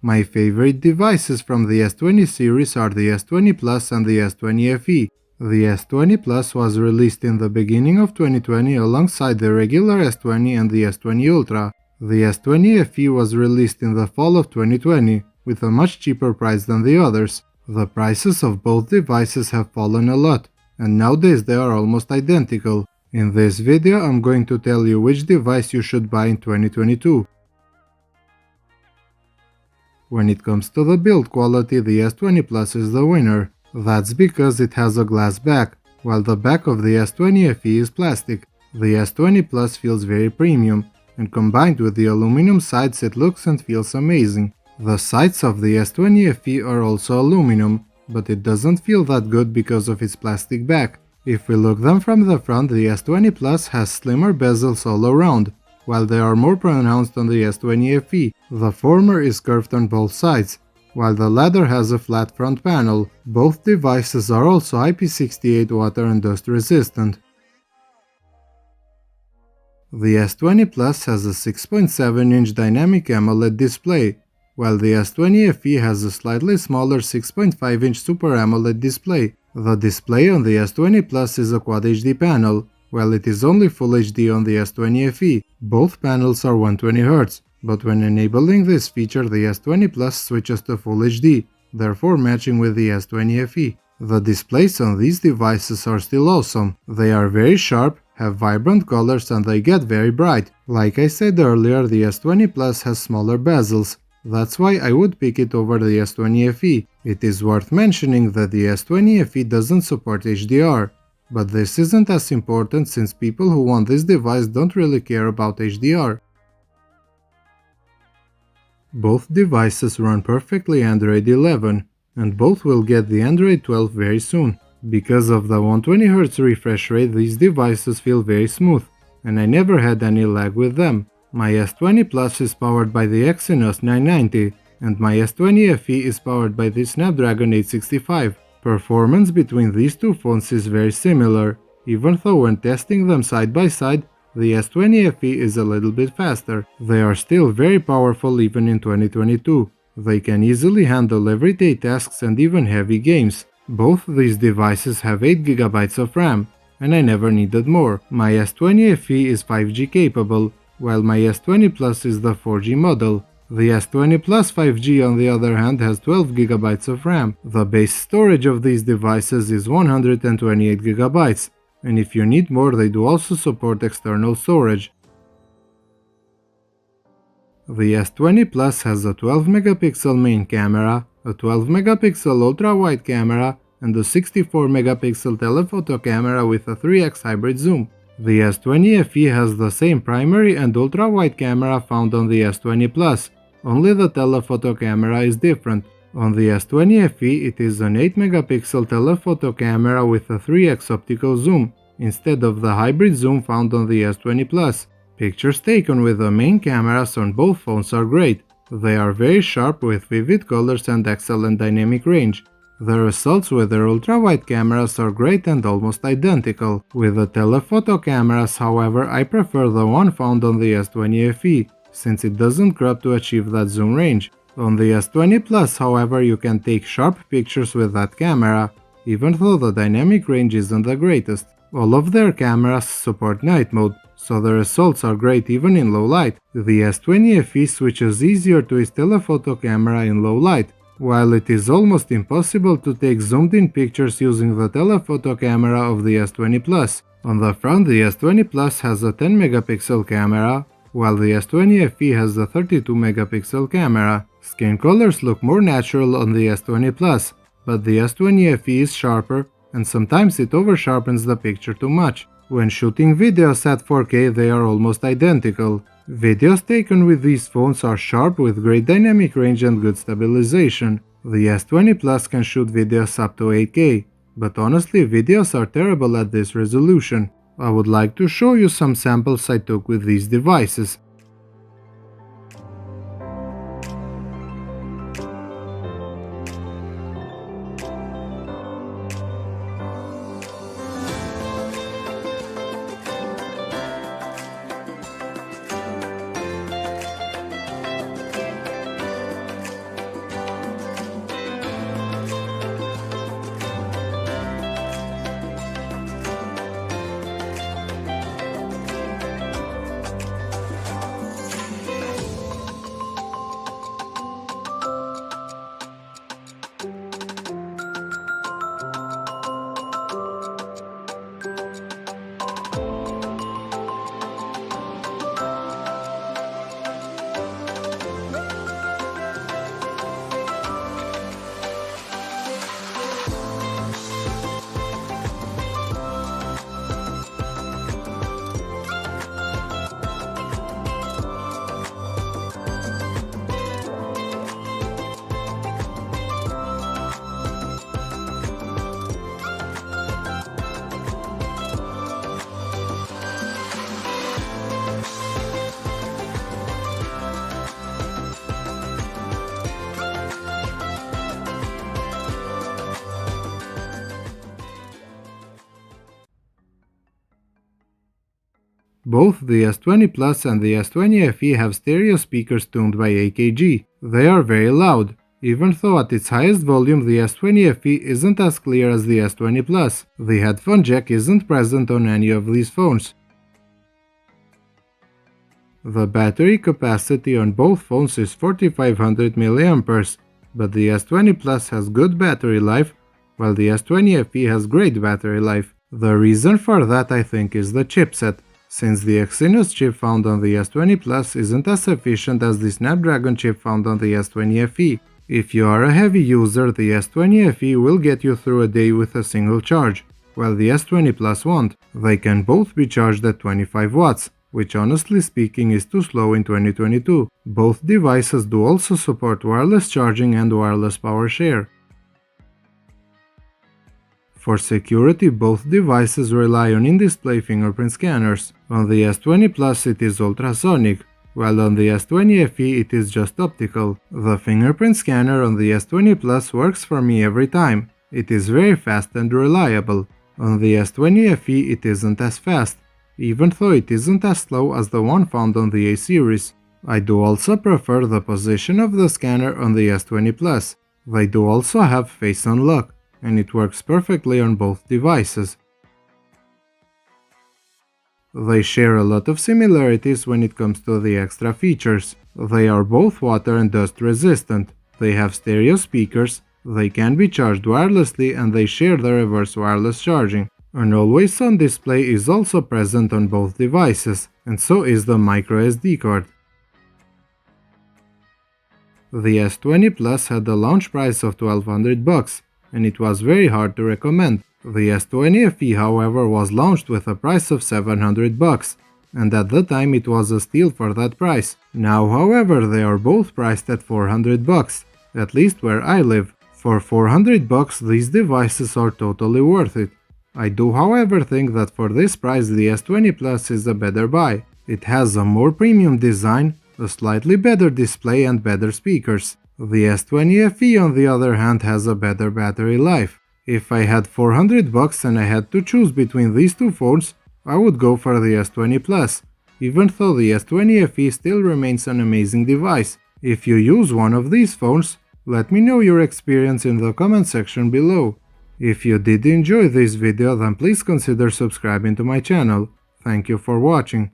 My favorite devices from the S20 series are the S20 Plus and the S20 FE. The S20 Plus was released in the beginning of 2020 alongside the regular S20 and the S20 Ultra. The S20 FE was released in the fall of 2020, with a much cheaper price than the others. The prices of both devices have fallen a lot, and nowadays they are almost identical. In this video I'm going to tell you which device you should buy in 2022. When it comes to the build quality, the S20 Plus is the winner. That's because it has a glass back, while the back of the S20 FE is plastic. The S20 Plus feels very premium, and combined with the aluminum sides it looks and feels amazing. The sides of the S20 FE are also aluminum, but it doesn't feel that good because of its plastic back. If we look them from the front, the S20 Plus has slimmer bezels all around, while they are more pronounced on the S20 FE. The former is curved on both sides, while the latter has a flat front panel. Both devices are also IP68 water and dust resistant. The S20 Plus has a 6.7-inch dynamic AMOLED display, while the S20 FE has a slightly smaller 6.5-inch Super AMOLED display. The display on the S20 Plus is a Quad HD panel, while it is only Full HD on the S20 FE. Both panels are 120Hz, but when enabling this feature the S20 Plus switches to Full HD, therefore matching with the S20 FE. The displays on these devices are still awesome. They are very sharp, have vibrant colors, and they get very bright. Like I said earlier, the S20 Plus has smaller bezels. That's why I would pick it over the S20 FE. It is worth mentioning that the S20 FE doesn't support HDR, but this isn't as important since people who want this device don't really care about HDR. Both devices run perfectly Android 11, and both will get the Android 12 very soon. Because of the 120Hz refresh rate, these devices feel very smooth, and I never had any lag with them. My S20 Plus is powered by the Exynos 990, and my S20 FE is powered by the Snapdragon 865. Performance between these two phones is very similar, even though when testing them side by side, the S20 FE is a little bit faster. They are still very powerful even in 2022. They can easily handle everyday tasks and even heavy games. Both these devices have 8GB of RAM, and I never needed more. My S20 FE is 5G capable, while my S20 Plus is the 4G model. The S20 Plus 5G on the other hand has 12GB of RAM. The base storage of these devices is 128GB, and if you need more they do also support external storage. The S20 Plus has a 12MP main camera, a 12MP ultra-wide camera, and a 64MP telephoto camera with a 3x hybrid zoom. The S20 FE has the same primary and ultra-wide camera found on the S20 Plus, only the telephoto camera is different. On the S20 FE it is an 8MP telephoto camera with a 3x optical zoom, instead of the hybrid zoom found on the S20 Plus. Pictures taken with the main cameras on both phones are great. They are very sharp with vivid colors and excellent dynamic range. The results with their ultra-wide cameras are great and almost identical. With the telephoto cameras, however, I prefer the one found on the S20 FE, since it doesn't crop to achieve that zoom range. On the S20 Plus, however, you can take sharp pictures with that camera, even though the dynamic range isn't the greatest. All of their cameras support night mode, so the results are great even in low light. The S20 FE switches easier to its telephoto camera in low light, while it is almost impossible to take zoomed-in pictures using the telephoto camera of the S20 Plus. On the front, the S20 Plus has a 10MP camera, while the S20 FE has a 32MP camera. Skin colors look more natural on the S20 Plus, but the S20 FE is sharper, and sometimes it oversharpens the picture too much. When shooting videos at 4K they are almost identical. Videos taken with these phones are sharp with great dynamic range and good stabilization. The S20 Plus can shoot videos up to 8K, but honestly videos are terrible at this resolution. I would like to show you some samples I took with these devices. Both the S20 Plus and the S20 FE have stereo speakers tuned by AKG. They are very loud, even though at its highest volume the S20 FE isn't as clear as the S20 Plus. The headphone jack isn't present on any of these phones. The battery capacity on both phones is 4500 mAh, but the S20 Plus has good battery life, while the S20 FE has great battery life. The reason for that, I think, is the chipset, since the Exynos chip found on the S20 Plus isn't as efficient as the Snapdragon chip found on the S20 FE. If you are a heavy user, the S20 FE will get you through a day with a single charge, while the S20 Plus won't. They can both be charged at 25 watts, which honestly speaking is too slow in 2022. Both devices do also support wireless charging and wireless power share. For security, both devices rely on in-display fingerprint scanners. On the S20 Plus it is ultrasonic, while on the S20 FE it is just optical. The fingerprint scanner on the S20 Plus works for me every time. It is very fast and reliable. On the S20 FE it isn't as fast, even though it isn't as slow as the one found on the A series. I do also prefer the position of the scanner on the S20 Plus. They do also have face unlock, and it works perfectly on both devices. They share a lot of similarities when it comes to the extra features. They are both water and dust resistant, they have stereo speakers, they can be charged wirelessly, and they share the reverse wireless charging. An always-on display is also present on both devices, and so is the microSD card. The S20 Plus had a launch price of $1200, and it was very hard to recommend. The S20 FE, however, was launched with a price of $700, and at the time it was a steal for that price. Now, however, they are both priced at $400, at least where I live. For $400, these devices are totally worth it. I do, however, think that for this price the S20 Plus is a better buy. It has a more premium design, a slightly better display and better speakers. The S20 FE on the other hand has a better battery life. If I had $400 and I had to choose between these two phones, I would go for the S20 Plus, even though the S20 FE still remains an amazing device. If you use one of these phones, let me know your experience in the comment section below. If you did enjoy this video, then please consider subscribing to my channel. Thank you for watching.